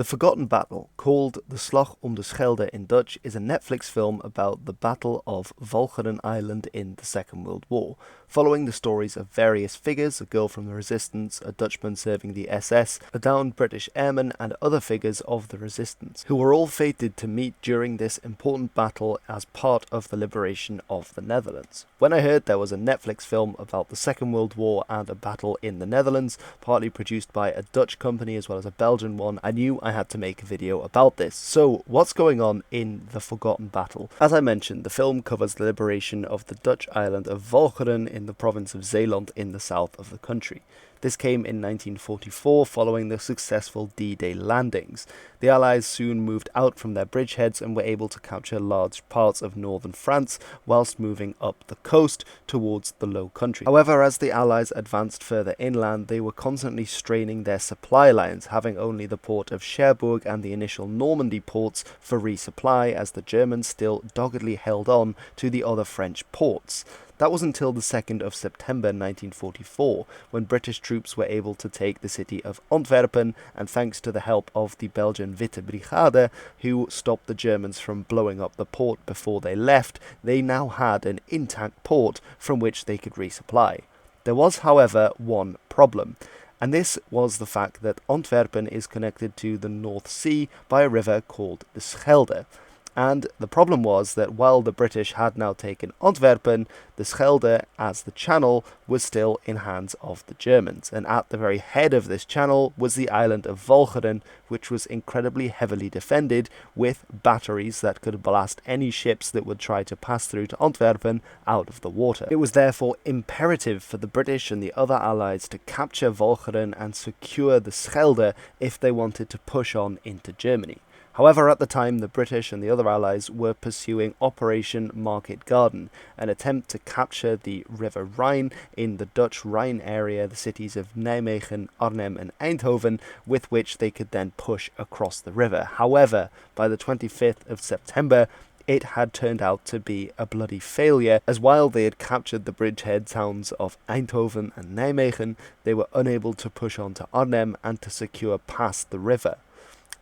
The Forgotten Battle, called The Slag om de Schelde in Dutch, is a Netflix film about the Battle of Walcheren Island in the Second World War, following the stories of various figures: a girl from the resistance, a Dutchman serving the SS, a downed British airman, and other figures of the resistance, who were all fated to meet during this important battle as part of the liberation of the Netherlands. When I heard there was a Netflix film about the Second World War and a battle in the Netherlands, partly produced by a Dutch company as well as a Belgian one, I knew I had to make a video about this. So, what's going on in The Forgotten Battle? As I mentioned, the film covers the liberation of the Dutch island of Walcheren in the province of Zeeland in the south of the country. This came in 1944 following the successful D-Day landings. The Allies soon moved out from their bridgeheads and were able to capture large parts of northern France whilst moving up the coast towards the Low Country. However, as the Allies advanced further inland, they were constantly straining their supply lines, having only the port of Cherbourg and the initial Normandy ports for resupply, as the Germans still doggedly held on to the other French ports. That was until the 2nd of September 1944, when British troops were able to take the city of Antwerpen, and thanks to the help of the Belgian Witte Brigade, who stopped the Germans from blowing up the port before they left, they now had an intact port from which they could resupply. There was, however, one problem, and this was the fact that Antwerpen is connected to the North Sea by a river called the Scheldt. And the problem was that while the British had now taken Antwerpen, the Scheldt as the channel was still in hands of the Germans, and at the very head of this channel was the island of Walcheren, which was incredibly heavily defended with batteries that could blast any ships that would try to pass through to Antwerpen out of the water. It was therefore imperative for the British and the other allies to capture Walcheren and secure the Scheldt if they wanted to push on into Germany. However, at the time, the British and the other allies were pursuing Operation Market Garden, an attempt to capture the River Rhine in the Dutch Rhine area, the cities of Nijmegen, Arnhem and Eindhoven, with which they could then push across the river. However, by the 25th of September, it had turned out to be a bloody failure, as while they had captured the bridgehead towns of Eindhoven and Nijmegen, they were unable to push on to Arnhem and to secure past the river.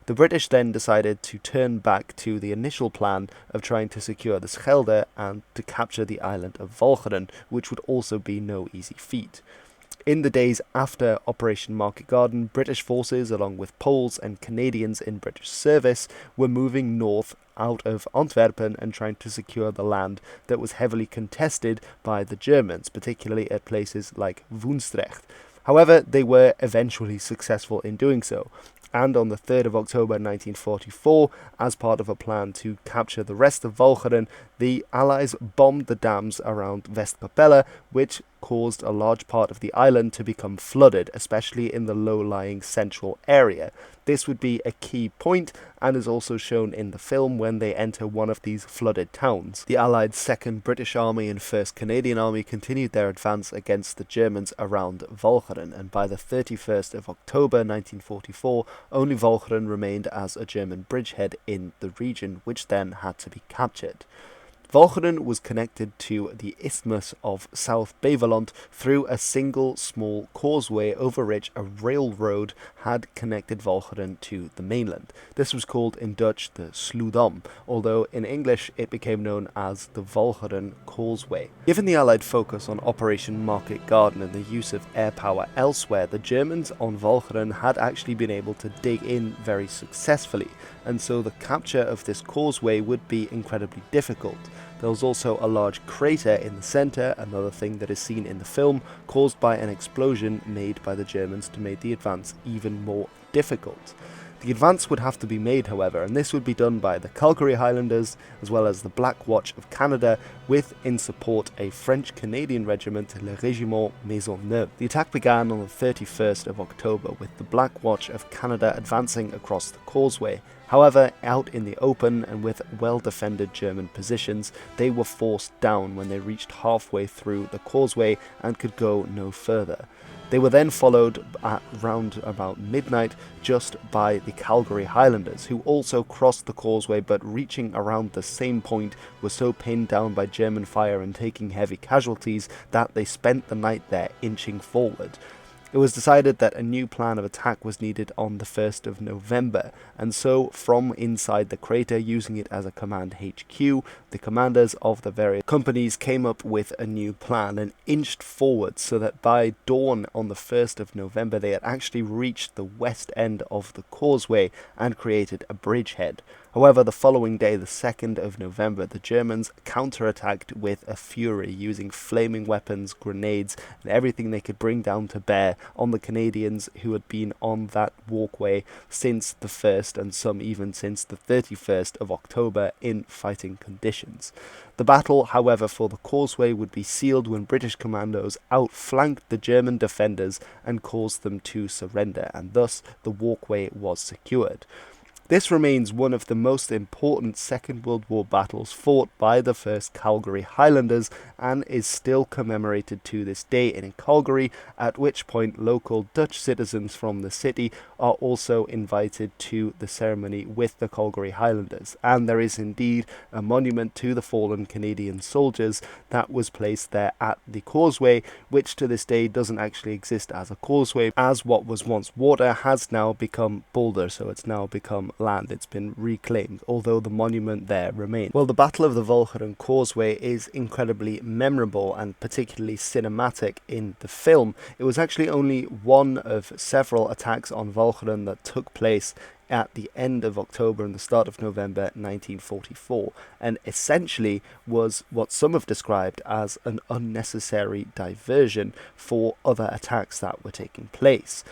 The British then decided to turn back to the initial plan of trying to secure the Scheldt and to capture the island of Walcheren, which would also be no easy feat. In the days after Operation Market Garden, British forces, along with Poles and Canadians in British service, were moving north out of Antwerpen and trying to secure the land that was heavily contested by the Germans, particularly at places like Woensdrecht. However, they were eventually successful in doing so. And on the 3rd of October 1944, as part of a plan to capture the rest of Walcheren, the Allies bombed the dams around Westkapelle, which caused a large part of the island to become flooded, especially in the low-lying central area. This would be a key point, and is also shown in the film when they enter one of these flooded towns. The Allied 2nd British Army and 1st Canadian Army continued their advance against the Germans around Walcheren, and by the 31st of October 1944, only Walcheren remained as a German bridgehead in the region, which then had to be captured. Walcheren was connected to the Isthmus of South Beveland through a single small causeway over which a railroad had connected Walcheren to the mainland. This was called in Dutch the Sloedam, although in English it became known as the Walcheren Causeway. Given the Allied focus on Operation Market Garden and the use of air power elsewhere, the Germans on Walcheren had actually been able to dig in very successfully, and so the capture of this causeway would be incredibly difficult. There was also a large crater in the centre, another thing that is seen in the film, caused by an explosion made by the Germans to make the advance even more difficult. The advance would have to be made, however, and this would be done by the Calgary Highlanders as well as the Black Watch of Canada, with in support a French-Canadian regiment, Le Régiment Maisonneuve. The attack began on the 31st of October, with the Black Watch of Canada advancing across the causeway. However, out in the open and with well-defended German positions, they were forced down when they reached halfway through the causeway and could go no further. They were then followed at round about midnight just by the Calgary Highlanders, who also crossed the causeway, but reaching around the same point were so pinned down by German fire and taking heavy casualties that they spent the night there inching forward. It was decided that a new plan of attack was needed on the 1st of November, and so from inside the crater, using it as a command HQ, the commanders of the various companies came up with a new plan and inched forward so that by dawn on the 1st of November they had actually reached the west end of the causeway and created a bridgehead. However, the following day, the 2nd of November, the Germans counterattacked with a fury, using flaming weapons, grenades, and everything they could bring down to bear on the Canadians who had been on that walkway since the 1st and some even since the 31st of October in fighting conditions. The battle, however, for the causeway would be sealed when British commandos outflanked the German defenders and caused them to surrender, and thus the walkway was secured. This remains one of the most important Second World War battles fought by the 1st Calgary Highlanders and is still commemorated to this day in Calgary, at which point local Dutch citizens from the city are also invited to the ceremony with the Calgary Highlanders. And there is indeed a monument to the fallen Canadian soldiers that was placed there at the causeway, which to this day doesn't actually exist as a causeway, as what was once water has now become boulder, so it's now become land. It's been reclaimed, although the monument there remains. Well, the Battle of the Walcheren Causeway is incredibly memorable and particularly cinematic in the film. It was actually only one of several attacks on Walcheren that took place at the end of October and the start of November 1944, and essentially was what some have described as an unnecessary diversion for other attacks that were taking place.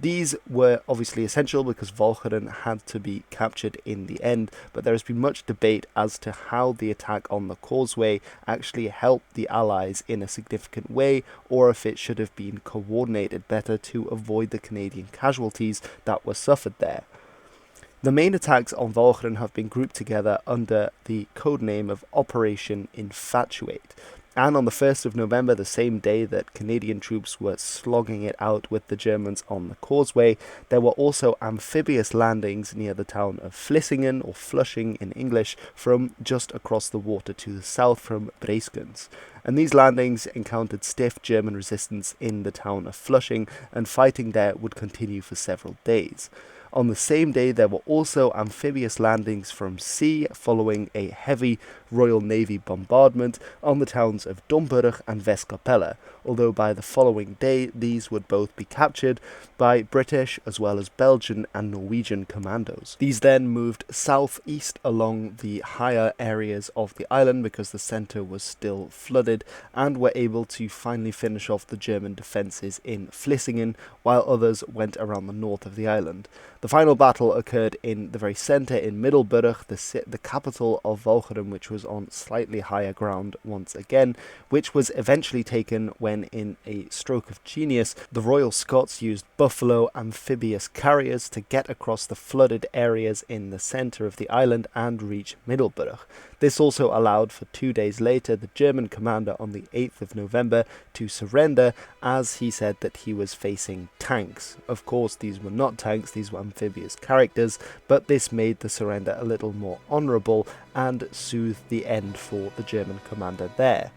These were obviously essential because Walcheren had to be captured in the end, but there has been much debate as to how the attack on the causeway actually helped the Allies in a significant way, or if it should have been coordinated better to avoid the Canadian casualties that were suffered there. The main attacks on Walcheren have been grouped together under the codename of Operation Infatuate. And on the 1st of November, the same day that Canadian troops were slogging it out with the Germans on the causeway, there were also amphibious landings near the town of Vlissingen, or Flushing in English, from just across the water to the south from Breskens. And these landings encountered stiff German resistance in the town of Flushing, and fighting there would continue for several days. On the same day, there were also amphibious landings from sea following a heavy Royal Navy bombardment on the towns of Domburg and Westkapelle, although by the following day these would both be captured by British as well as Belgian and Norwegian commandos. These then moved southeast along the higher areas of the island because the centre was still flooded, and were able to finally finish off the German defences in Vlissingen, while others went around the north of the island. The final battle occurred in the very centre in Middelburg, the capital of Walcheren, which was on slightly higher ground once again, which was eventually taken when, in a stroke of genius, the Royal Scots used buffalo amphibious carriers to get across the flooded areas in the centre of the island and reach Middelburg. This also allowed for 2 days later the German commander on the 8th of November to surrender, as he said that he was facing tanks. Of course, these were not tanks, these were amphibious characters, but this made the surrender a little more honourable and soothed the end for the German commander there.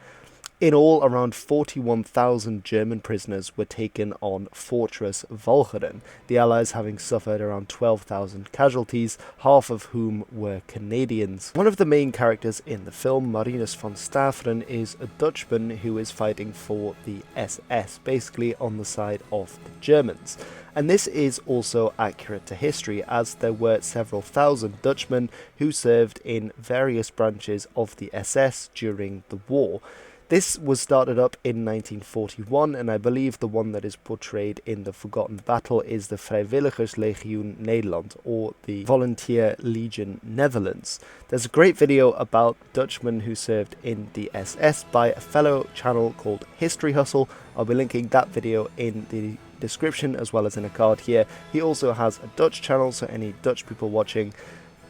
In all, around 41,000 German prisoners were taken on Fortress Walcheren, the Allies having suffered around 12,000 casualties, half of whom were Canadians. One of the main characters in the film, Marinus von Staveren, is a Dutchman who is fighting for the SS, basically on the side of the Germans. And this is also accurate to history, as there were several thousand Dutchmen who served in various branches of the SS during the war. This was started up in 1941, and I believe the one that is portrayed in The Forgotten Battle is the Vrijwilligerslegioen Nederland, or the Volunteer Legion Netherlands. There's a great video about Dutchmen who served in the SS by a fellow channel called History Hustle. I'll be linking that video in the description as well as in a card here. He also has a Dutch channel, so any Dutch people watching,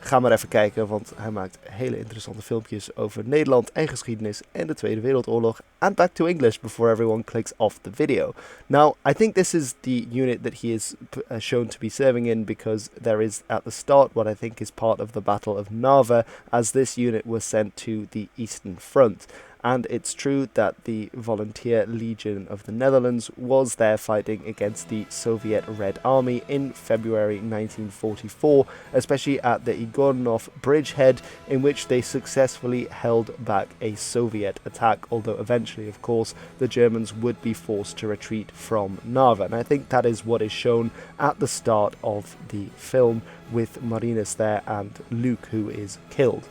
ga maar even kijken, want hij maakt hele interessante filmpjes over Nederland en geschiedenis en de Tweede Wereldoorlog. And back to English before everyone clicks off the video. Now, I think this is the unit that he is shown to be serving in, because there is at the start what I think is part of the Battle of Narva, as this unit was sent to the Eastern Front. and it's true that the Volunteer Legion of the Netherlands was there fighting against the Soviet Red Army in February 1944, especially at the Igornov bridgehead, in which they successfully held back a Soviet attack, although eventually, of course, the Germans would be forced to retreat from Narva. And I think that is what is shown at the start of the film, with Marinus there and Luke, who is killed.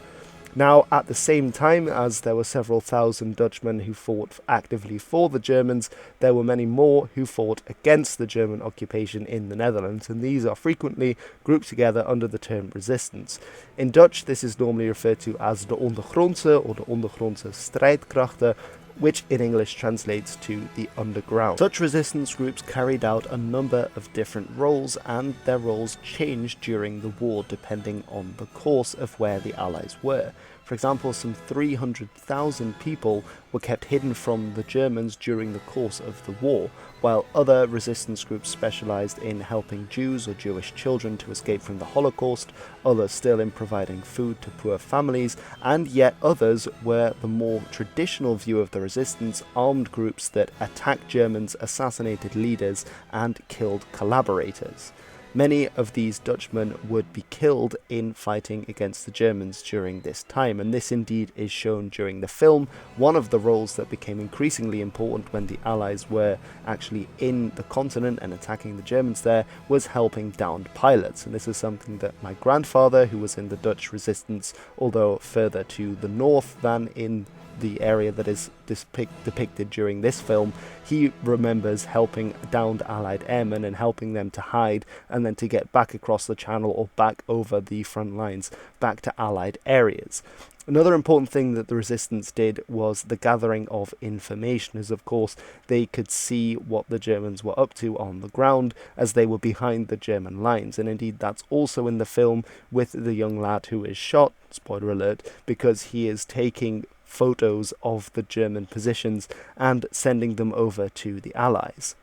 Now, at the same time as there were several thousand Dutchmen who fought actively for the Germans, there were many more who fought against the German occupation in the Netherlands, and these are frequently grouped together under the term resistance. In Dutch, this is normally referred to as de Ondergrondse or de Ondergrondse strijdkrachten, which in English translates to the underground. Such resistance groups carried out a number of different roles, and their roles changed during the war depending on the course of where the Allies were. For example, some 300,000 people were kept hidden from the Germans during the course of the war, while other resistance groups specialized in helping Jews or Jewish children to escape from the Holocaust, others still in providing food to poor families, and yet others were the more traditional view of the resistance, armed groups that attacked Germans, assassinated leaders, and killed collaborators. Many of these Dutchmen would be killed in fighting against the Germans during this time, and this indeed is shown during the film. One of the roles that became increasingly important when the Allies were actually in the continent and attacking the Germans there was helping downed pilots, and this is something that my grandfather, who was in the Dutch resistance, although further to the north than in the area that is depicted during this film, he remembers helping downed Allied airmen and helping them to hide and then to get back across the channel or back over the front lines back to Allied areas. Another important thing that the resistance did was the gathering of information, as of course they could see what the Germans were up to on the ground as they were behind the German lines, and indeed that's also in the film with the young lad who is shot, spoiler alert, because he is taking photos of the German positions and sending them over to the Allies.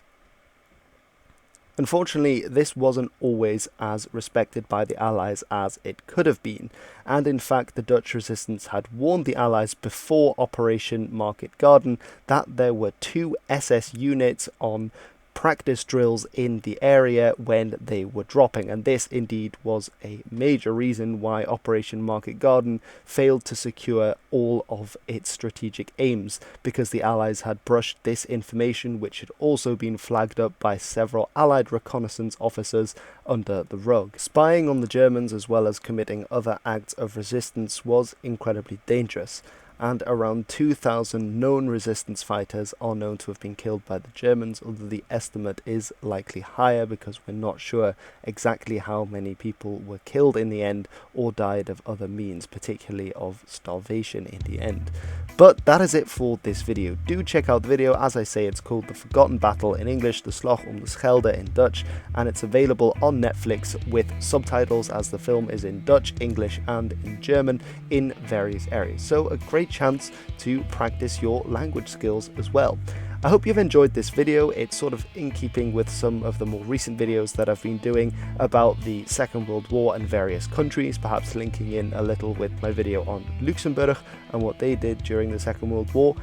Unfortunately, this wasn't always as respected by the Allies as it could have been, and in fact the Dutch resistance had warned the Allies before Operation Market Garden that there were 2 SS units on practice drills in the area when they were dropping, and this indeed was a major reason why Operation Market Garden failed to secure all of its strategic aims, because the Allies had brushed this information, which had also been flagged up by several Allied reconnaissance officers, under the rug. Spying on the Germans as well as committing other acts of resistance was incredibly dangerous, and around 2,000 known resistance fighters are known to have been killed by the Germans, although the estimate is likely higher because we're not sure exactly how many people were killed in the end or died of other means, particularly of starvation in the end. But that is it for this video. Do check out the video. As I say, it's called The Forgotten Battle in English, De Slag om de Schelde in Dutch, and it's available on Netflix with subtitles, as the film is in Dutch, English and in German in various areas. So a great chance to practice your language skills as well. I hope you've enjoyed this video. It's sort of in keeping with some of the more recent videos that I've been doing about the Second World War and various countries, perhaps linking in a little with my video on Luxembourg and what they did during the Second World War.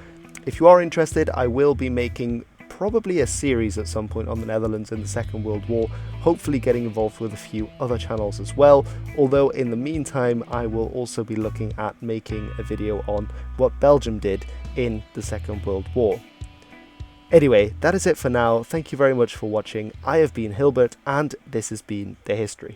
If you are interested, I will be making probably a series at some point on the Netherlands in the Second World War, hopefully getting involved with a few other channels as well, although in the meantime I will also be looking at making a video on what Belgium did in the Second World War. Anyway, that is it for now. Thank you very much for watching. I have been Hilbert, and this has been The History.